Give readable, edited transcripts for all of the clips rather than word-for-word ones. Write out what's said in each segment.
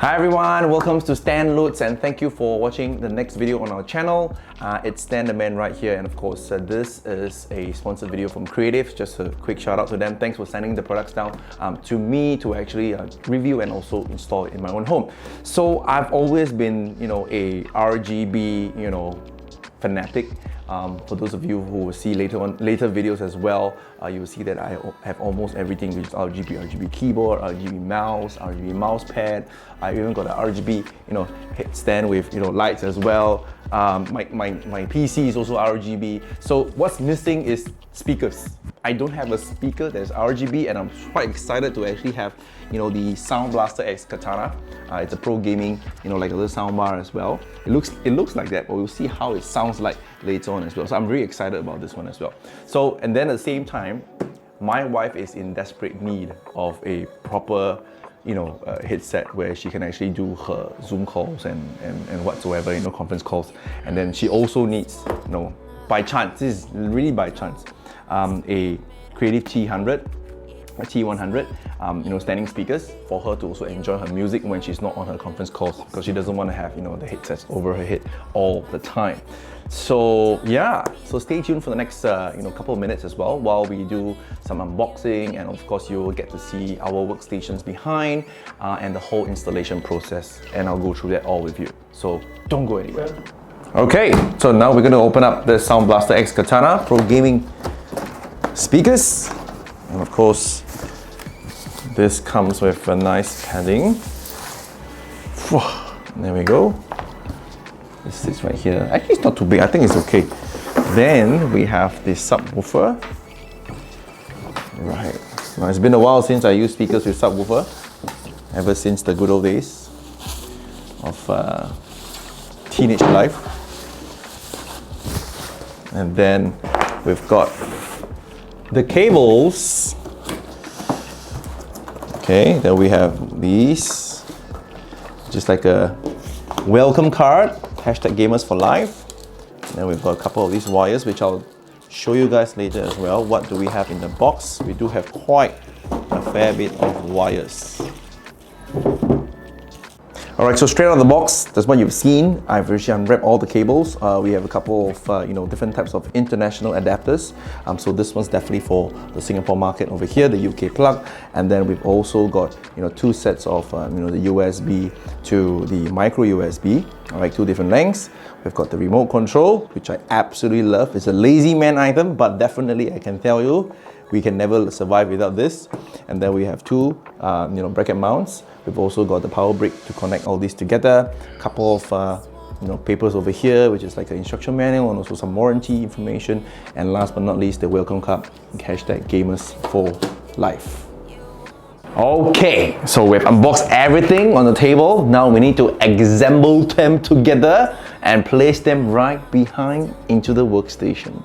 Hi everyone, welcome to Stan Loads and thank you for watching the next video on our channel. It's Stan the Man right here, and of course this is a sponsored video from Creative. Just a quick shout out to them. Thanks for sending the products down to me to actually review and also install it in my own home. So I've always been, a RGB, fanatic. For those of you who will see later videos as well, you will see that I have almost everything, which is RGB keyboard, RGB mouse pad. I even got an RGB, headstand with lights as well. My PC is also RGB. So what's missing is speakers. I don't have a speaker that is RGB, and I'm quite excited to actually have, the Sound BlasterX Katana. It's a pro gaming, like a little sound bar as well. It looks like that, but we'll see how it sounds like later on as well. So I'm really excited about this one as well. So, and then at the same time, my wife is in desperate need of a proper, headset where she can actually do her Zoom calls and whatsoever, conference calls. And then she also needs, by chance, this is really by chance, a Creative T100, standing speakers for her to also enjoy her music when she's not on her conference calls, because she doesn't want to have, the headsets over her head all the time. So yeah, so stay tuned for the next couple of minutes as well while we do some unboxing, and of course you will get to see our workstations behind and the whole installation process, and I'll go through that all with you. So don't go anywhere. Okay, so now we're going to open up the Sound BlasterX Katana Pro Gaming speakers, and of course this comes with a nice padding. There we go. This sits right here. Actually, it's not too big. I think it's okay. Then we have this subwoofer. Right. Now it's been a while since I used speakers with subwoofer. Ever since the good old days of teenage life. And then we've got the cables. Okay, then we have these, just like a welcome card, #gamers for life. And then we've got a couple of these wires, which I'll show you guys later as well. What do we have in the box? We do have quite a fair bit of wires. Alright, so straight out of the box, that's what you've seen. I've actually unwrapped all the cables. We have a couple of different types of international adapters. So this one's definitely for the Singapore market over here, the UK plug. And then we've also got two sets of the USB to the micro USB. Alright, two different lengths. We've got the remote control, which I absolutely love. It's a lazy man item, but definitely I can tell you, we can never survive without this. And then we have two bracket mounts. We've also got the power brick to connect all these together. A couple of papers over here, which is like an instruction manual and also some warranty information. And last but not least, the welcome card, #gamers for life. Okay, so we've unboxed everything on the table. Now we need to assemble them together and place them right behind into the workstation.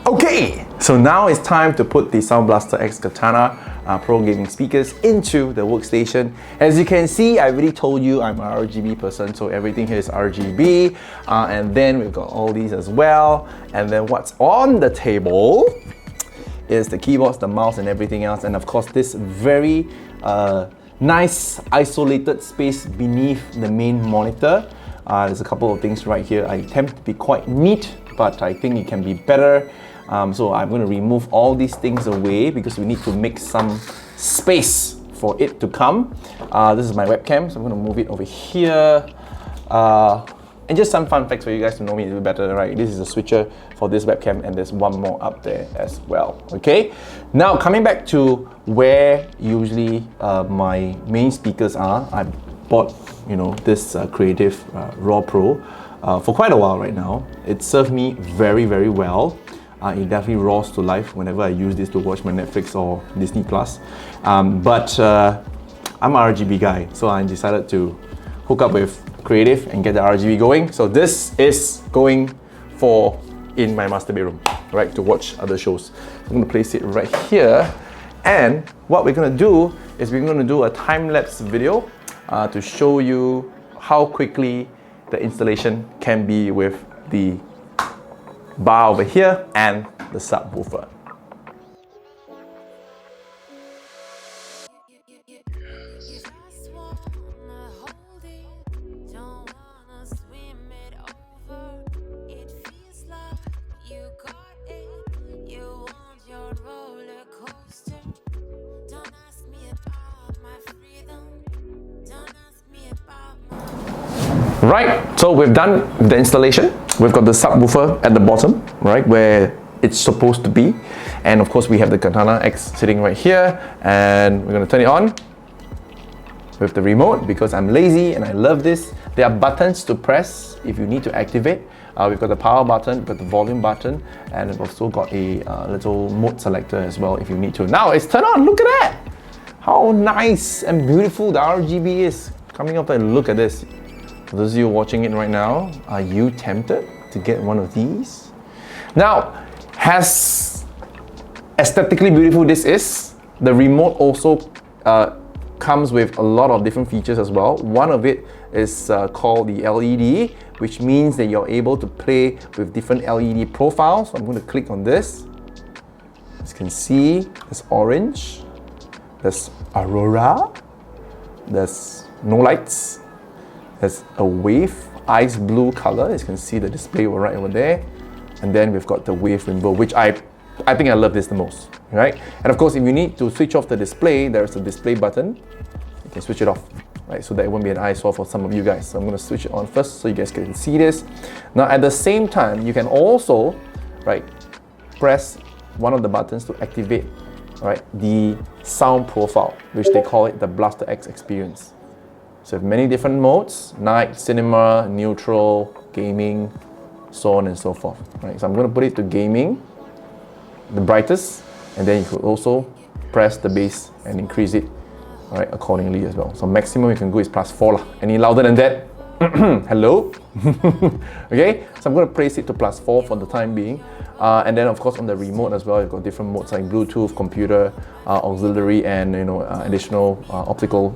Okay, so now it's time to put the Sound BlasterX Katana Pro Gaming speakers into the workstation. As you can see, I already told you I'm an RGB person, so everything here is RGB. And then we've got all these as well. And then what's on the table is the keyboards, the mouse, and everything else. And of course, this very nice isolated space beneath the main monitor. There's a couple of things right here. I attempt to be quite neat, but I think it can be better. So I'm going to remove all these things away because we need to make some space for it to come. This is my webcam, so I'm going to move it over here. And just some fun facts for you guys to know me a little better, right? This is a switcher for this webcam, and there's one more up there as well, okay? Now, coming back to where usually my main speakers are, I bought, this Creative Raw Pro for quite a while right now. It served me very, very well. It definitely roars to life whenever I use this to watch my Netflix or Disney Plus. But I'm an RGB guy, so I decided to hook up with Creative and get the RGB going. So this is going for in my master bedroom, right, to watch other shows. I'm going to place it right here. And what we're going to do is we're going to do a time-lapse video to show you how quickly the installation can be with the bar over here and the subwoofer. Right, so we've done the installation. We've got the subwoofer at the bottom, right, where it's supposed to be. And of course we have the Katana X sitting right here, and we're gonna turn it on with the remote because I'm lazy and I love this. There are buttons to press if you need to activate. We've got the power button, we've got the volume button, and we've also got a little mode selector as well if you need to. Now it's turned on, look at that! How nice and beautiful the RGB is. Coming up and look at this. For those of you watching it right now, are you tempted to get one of these? Now, as aesthetically beautiful this is, the remote also comes with a lot of different features as well. One of it is called the LED, which means that you're able to play with different LED profiles. So I'm going to click on this. As you can see, there's orange, there's aurora, there's no lights, there's a wave, ice blue color. As you can see the display right over there. And then we've got the wave rainbow, which I think I love this the most, right? And of course, if you need to switch off the display, there's a display button. You can switch it off, right? So that it won't be an eyesore for some of you guys. So I'm going to switch it on first so you guys can see this. Now, at the same time, you can also, right, press one of the buttons to activate, right, the sound profile, which they call it the BlasterX experience. So many different modes: night, cinema, neutral, gaming, so on and so forth. Right? So I'm going to put it to gaming, the brightest, and then you could also press the bass and increase it, right, accordingly as well. So maximum you can go is +4 lah. Any louder than that? Hello? Okay, so I'm going to place it to +4 for the time being. And then of course on the remote as well, you've got different modes like Bluetooth, computer, auxiliary, and additional optical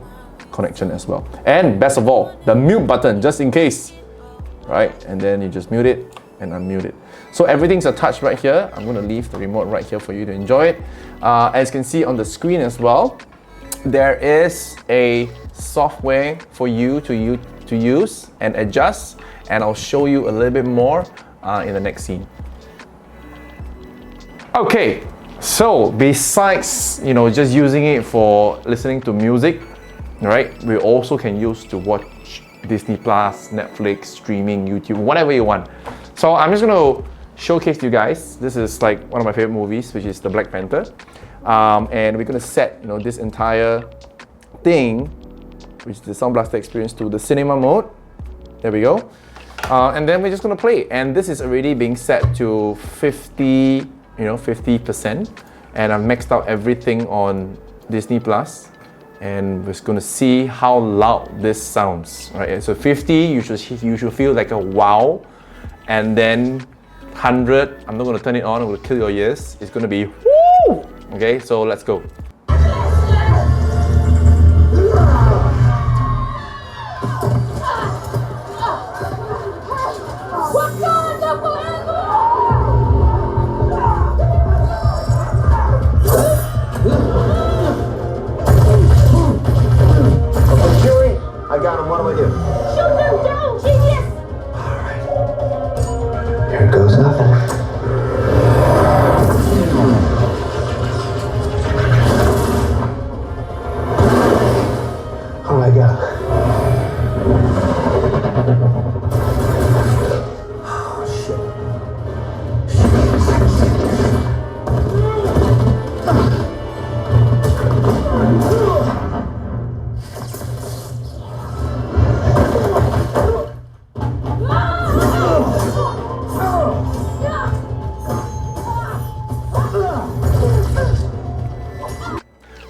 connection as well. And best of all, the mute button, just in case, right? And then you just mute it and unmute it. So everything's attached right here. I'm going to leave the remote right here for you to enjoy it. As you can see on the screen as well, there is a software for you to use and adjust, and I'll show you a little bit more in the next scene. Okay, so besides just using it for listening to music, right, we also can use to watch Disney Plus, Netflix, streaming, YouTube, whatever you want. So I'm just going to showcase to you guys. This is like one of my favorite movies, which is the Black Panther, and we're going to set this entire thing, which is the Sound Blaster experience, to the cinema mode. There we go. And then we're just going to play. And this is already being set to 50%, and I've maxed out everything on Disney Plus. And we're just going to see how loud this sounds, right? So 50, you should feel like a wow. And then 100, I'm not going to turn it on, it will kill your ears. It's going to be woo! Okay, so let's go. I got him. What do I do? Shoot him down, genius! Alright. Here goes nothing. Oh, I got him. Oh, shit.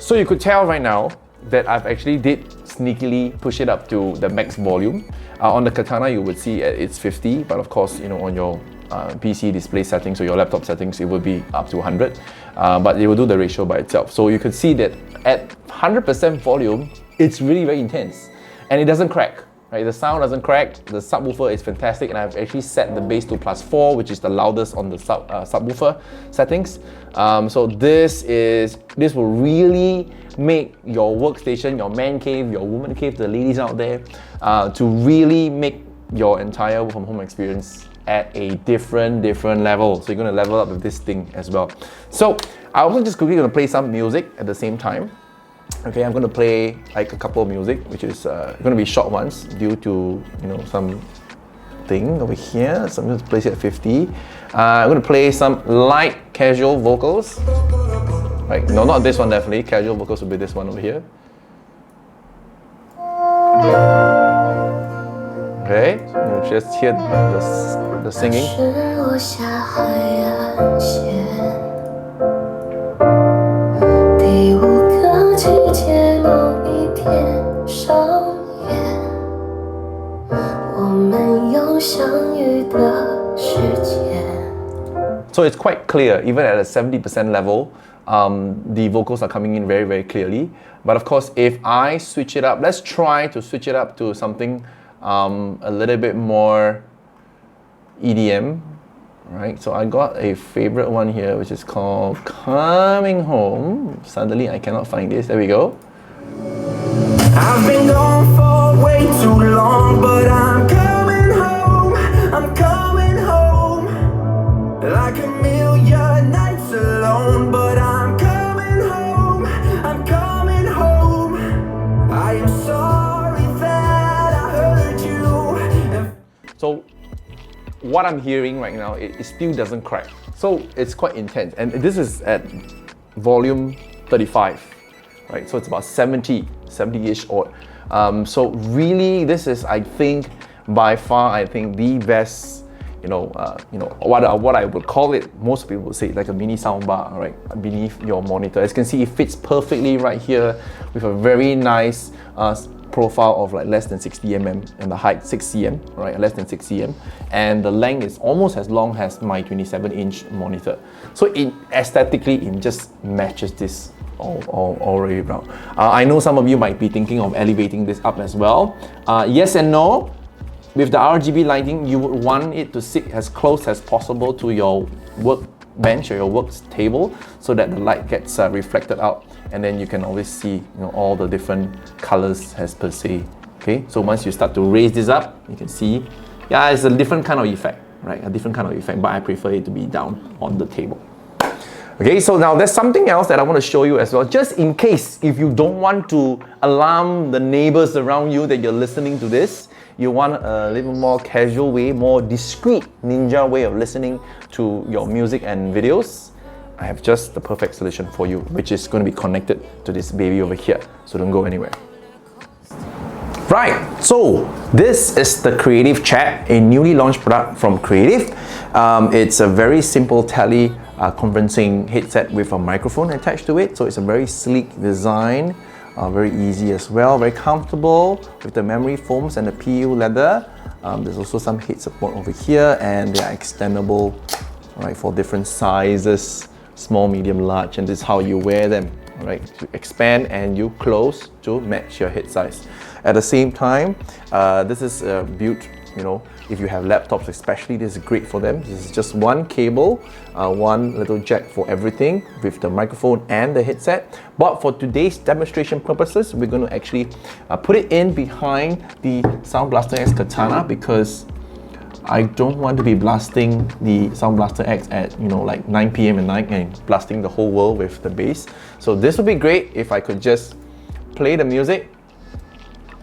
So you could tell right now that I've actually did sneakily push it up to the max volume. On the Katana, you would see it's 50, but of course, on your PC display settings or your laptop settings, it will be up to 100. But it will do the ratio by itself. So you could see that at 100% volume, it's really very intense, and it doesn't crack. Right? The sound doesn't crack. The subwoofer is fantastic, and I've actually set the bass to +4, which is the loudest on the subwoofer settings. So this will really make your workstation, your man cave, your woman cave, the ladies out there, to really make your entire work from home experience at a different level. So you're going to level up with this thing as well. So I'm also just quickly going to play some music at the same time. Okay, I'm gonna play like a couple of music, which is gonna be short ones due to some thing over here. So I'm gonna place it at 50. I'm gonna play some light casual vocals. Right, no, not this one definitely. Casual vocals will be this one over here. Okay, so you just hear the singing. So it's quite clear, even at a 70% level, the vocals are coming in very, very clearly. But of course, if I switch it up, let's try to switch it up to something a little bit more EDM, right? So I got a favorite one here, which is called Coming Home. Suddenly I cannot find this. There we go. I've been gone for way too long, but I'm coming home. I'm coming home. Like a million nights alone, but I'm coming home. I'm coming home. I am sorry that I hurt you. So what I'm hearing right now, it still doesn't crack. So it's quite intense. And this is at volume 35, right? So it's about 70-ish odd. So really, this is, I think, by far, I think the best, what I would call it, most people would say like a mini soundbar, right, beneath your monitor. As you can see, it fits perfectly right here with a very nice profile of like less than 60 mm and the height 6 cm, right, less than 6 cm, and the length is almost as long as my 27-inch monitor. So it aesthetically, it just matches this all the way around. I know some of you might be thinking of elevating this up as well. Yes and no. With the RGB lighting, you would want it to sit as close as possible to your workbench or your work table so that the light gets reflected out, and then you can always see all the different colors as per se. Okay, so once you start to raise this up, you can see, yeah, it's a different kind of effect, right? A different kind of effect, but I prefer it to be down on the table. Okay, so now there's something else that I want to show you as well, just in case if you don't want to alarm the neighbors around you that you're listening to this. You want a little more casual way, more discreet ninja way of listening to your music and videos. I have just the perfect solution for you, which is going to be connected to this baby over here. So don't go anywhere. Right, so this is the Creative Chat, a newly launched product from Creative. It's a very simple teleconferencing headset with a microphone attached to it. So it's a very sleek design. Very easy as well, very comfortable with the memory foams and the PU leather. There's also some head support over here, and they are extendable, right, for different sizes, small, medium, large, and this is how you wear them, right? You expand and you close to match your head size. At the same time, this is built, if you have laptops especially, this is great for them. This is just one cable, one little jack for everything with the microphone and the headset. But for today's demonstration purposes, we're going to actually put it in behind the Sound BlasterX Katana, because I don't want to be blasting the Sound BlasterX at like 9 p.m. at night and blasting the whole world with the bass. So this would be great if I could just play the music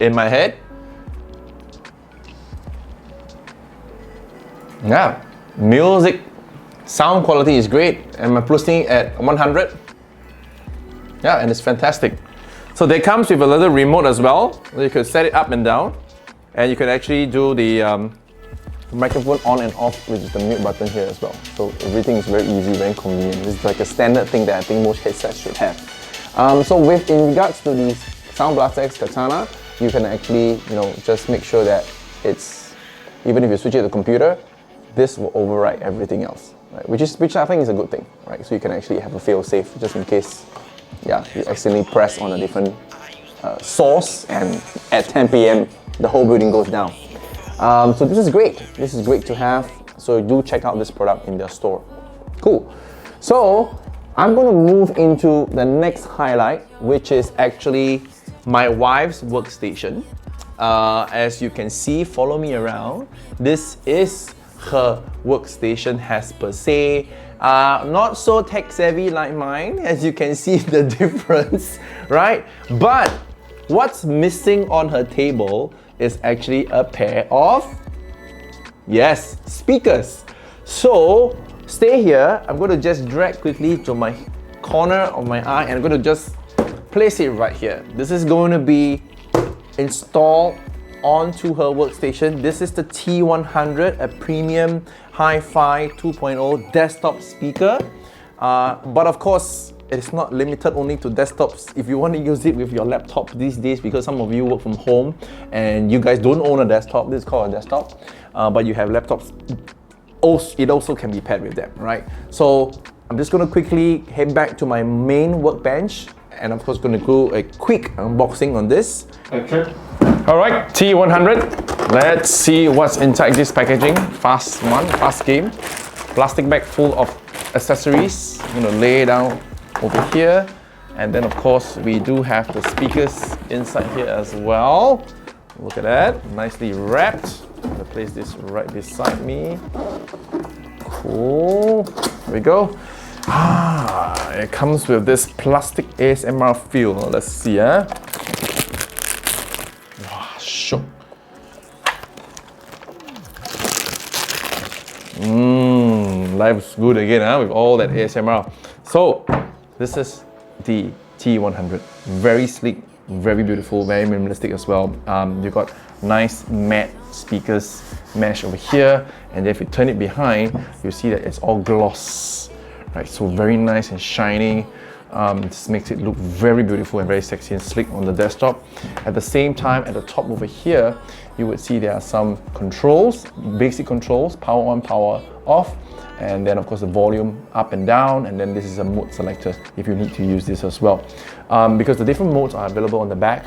in my head. Yeah, music, sound quality is great, and I'm posting it at 100. Yeah, and it's fantastic. So that comes with a little remote as well. You could set it up and down, and you can actually do the microphone on and off with the mute button here as well. So everything is very easy, very convenient. It's like a standard thing that I think most headsets should have. So in regards to the Sound BlasterX Katana, you can actually just make sure that it's, even if you switch it to the computer, this will override everything else, right? Which I think is a good thing, right? So you can actually have a fail-safe just in case, you accidentally press on a different source, and at 10 p.m. the whole building goes down. So this is great. This is great to have. So do check out this product in their store. Cool. So I'm going to move into the next highlight, which is actually my wife's workstation. As you can see, follow me around. This is her workstation as per se. Not so tech savvy like mine, as you can see the difference, right? But what's missing on her table is actually a pair of, yes, speakers. So stay here. I'm going to just drag quickly to my corner of my eye and I'm going to just place it right here. This is going to be installed onto her workstation. This is the T100, a premium hi-fi 2.0 desktop speaker. But of course, it's not limited only to desktops. If you want to use it with your laptop these days, because some of you work from home and you guys don't own a desktop, this is called a desktop, but you have laptops, it also can be paired with them, right? So I'm just going to quickly head back to my main workbench and of course going to do a quick unboxing on this. Okay. All right, T100. Let's see what's inside this packaging. Fast one, fast game. Plastic bag full of accessories. I'm gonna lay down over here. And then of course, we do have the speakers inside here as well. Look at that, nicely wrapped. I'm gonna place this right beside me. Cool, there we go. It comes with this plastic ASMR feel. Let's see, Shook. Life's good again, with all that ASMR. So, this is the T100. Very sleek, very beautiful, very minimalistic as well. You've got nice matte speakers mesh over here, and then if you turn it behind, you see that it's all gloss. Right, so very nice and shiny. This makes it look very beautiful and very sexy and sleek on the desktop. At the same time, at the top over here, you would see there are some controls, basic controls, power on, power off, and then of course the volume up and down, and then this is a mode selector if you need to use this as well. Because the different modes are available on the back,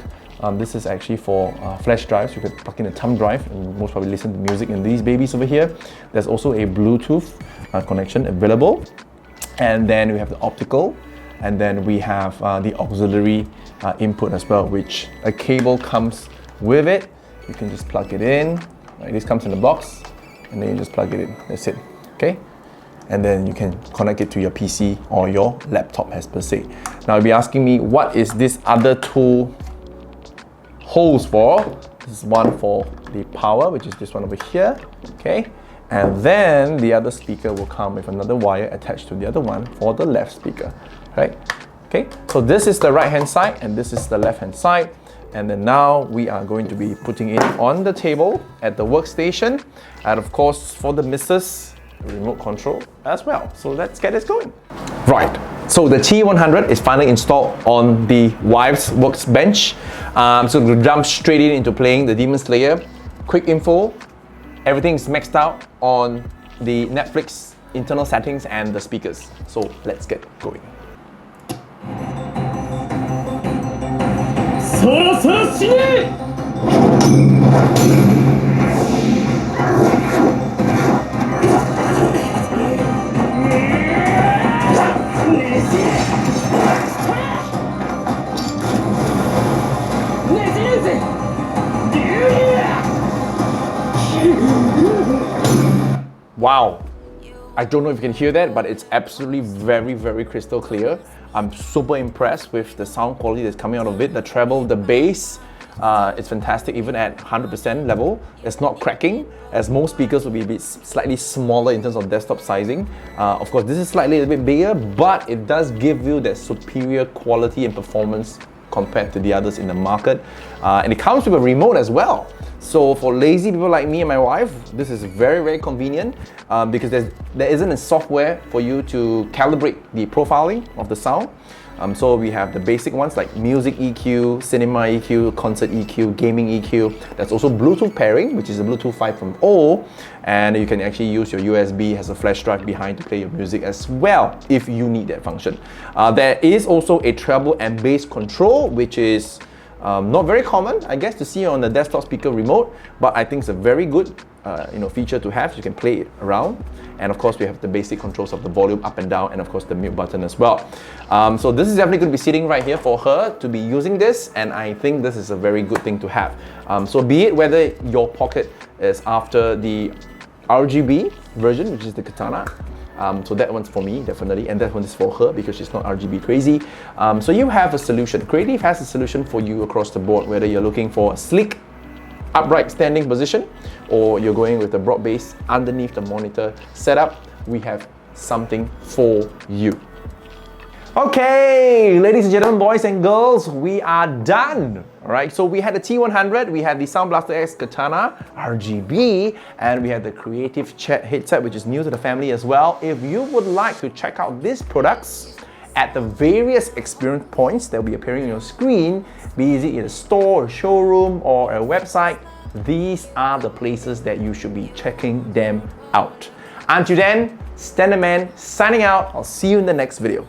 this is actually for flash drives. You could plug in a thumb drive and most probably listen to music in these babies over here. There's also a Bluetooth connection available, and then we have the optical, and then we have the auxiliary input as well, which a cable comes with it. You can just plug it in. Right, this comes in the box, and then you just plug it in. That's it. Okay? And then you can connect it to your PC or your laptop as per se. Now you'll be asking me, what is this other two holes for? This is one for the power, which is this one over here. Okay? And then the other speaker will come with another wire attached to the other one for the left speaker. Right? Okay, so this is the right hand side and this is the left hand side, and then now we are going to be putting it on the table at the workstation, and of course for the missus, remote control as well. So let's get this going. Right, so the T100 is finally installed on the wife's workbench. So we'll jump straight into playing the Demon Slayer. Quick info, everything's maxed out on the Netflix internal settings and the speakers. So let's get going. そろそろ死ね Wow, I don't know if you can hear that, but it's absolutely very, very crystal clear. I'm super impressed with the sound quality that's coming out of it. The treble, the bass, it's fantastic even at 100% level. It's not cracking, as most speakers will be a bit slightly smaller in terms of desktop sizing. Of course, this is slightly a bit bigger, but it does give you that superior quality and performance compared to the others in the market. And it comes with a remote as well. So for lazy people like me and my wife, this is very, very convenient because there isn't a software for you to calibrate the profiling of the sound. So we have the basic ones like music EQ, cinema EQ, concert EQ, gaming EQ. There's also Bluetooth pairing, which is a Bluetooth 5.0, and you can actually use your USB as a flash drive behind to play your music as well if you need that function. There is also a treble and bass control, which is not very common, I guess, to see on the desktop speaker remote, but I think it's a very good feature to have. You can play it around, and of course we have the basic controls of the volume up and down, and of course the mute button as well. So this is definitely going to be sitting right here for her to be using this, and I think this is a very good thing to have. So be it whether your pocket is after the RGB version, which is the Katana, So that one's for me, definitely, and that one is for her because she's not RGB crazy. So you have a solution. Creative has a solution for you across the board, whether you're looking for a sleek, upright standing position, or you're going with a broad base underneath the monitor setup. We have something for you. Okay, ladies and gentlemen, boys and girls, we are done. All right, so we had the T100, we had the Sound BlasterX Katana RGB, and we had the Creative Chat headset, which is new to the family as well. If you would like to check out these products at the various experience points that will be appearing on your screen, be it in a store, a showroom, or a website, these are the places that you should be checking them out. Until then, Standard Man signing out. I'll see you in the next video.